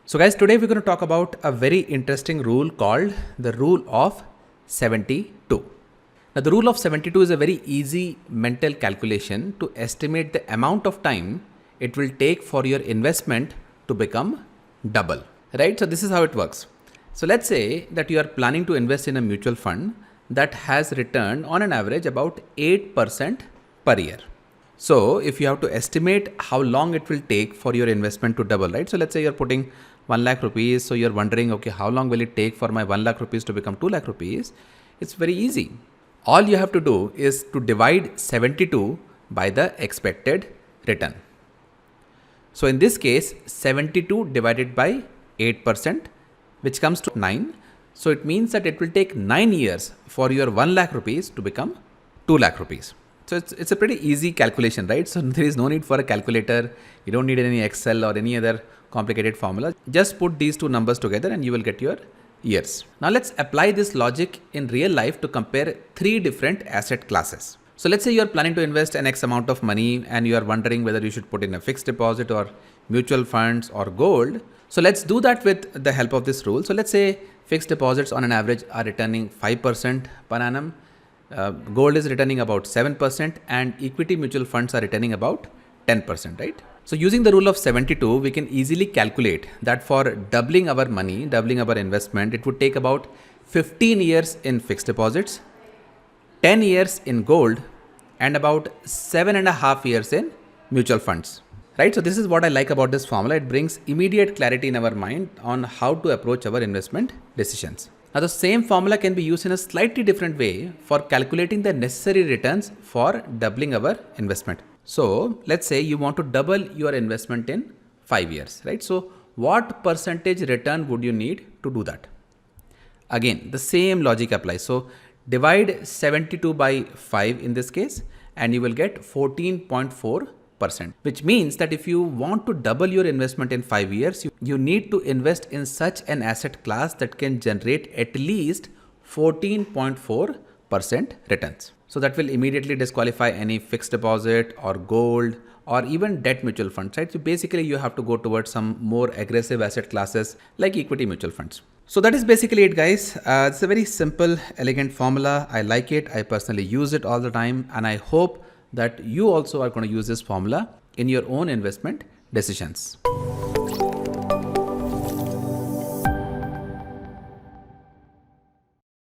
So guys, today we're going to talk about a very interesting rule called the rule of 72. Now the rule of 72 is a very easy mental calculation to estimate the amount of time it will take for your investment to become double, right? So this is how it works. So let's say that you are planning to invest in a mutual fund that has returned on an average about 8% per year. So if you have to estimate how long it will take for your investment to double, right? So let's say you're putting 1 lakh rupees. So you're wondering, okay, how long will it take for my 1 lakh rupees to become 2 lakh rupees? It's very easy. All you have to do is to divide 72 by the expected return. So in this case, 72 divided by 8%, which comes to 9. So it means that it will take 9 years for your 1 lakh rupees to become 2 lakh rupees. So it's a pretty easy calculation, right? So there is no need for a calculator. You don't need any Excel or any other complicated formula. Just put these two numbers together and you will get your years. Now let's apply this logic in real life to compare three different asset classes. So let's say you're planning to invest an X amount of money and you are wondering whether you should put in a fixed deposit or mutual funds or gold. So let's do that with the help of this rule. So let's say fixed deposits on an average are returning 5% per annum. Gold is returning about 7% and equity mutual funds are returning about 10%, right? So using the rule of 72, we can easily calculate that for doubling our money, doubling our investment, it would take about 15 years in fixed deposits, 10 years in gold, and about 7.5 years in mutual funds, right? So this is what I like about this formula. It brings immediate clarity in our mind on how to approach our investment decisions. Now the same formula can be used in a slightly different way for calculating the necessary returns for doubling our investment. So let's say you want to double your investment in 5 years, right? So what percentage return would you need to do that? Again, the same logic applies. So divide 72 by 5 in this case, and you will get 14.4%, which means that if you want to double your investment in 5 years, you need to invest in such an asset class that can generate at least 14.4% returns. So that will immediately disqualify any fixed deposit or gold or even debt mutual funds, right? So basically you have to go towards some more aggressive asset classes like equity mutual funds. So that is basically it, guys. It's a very simple, elegant formula. I like it. I personally use it all the time. And I hope that you also are going to use this formula in your own investment decisions.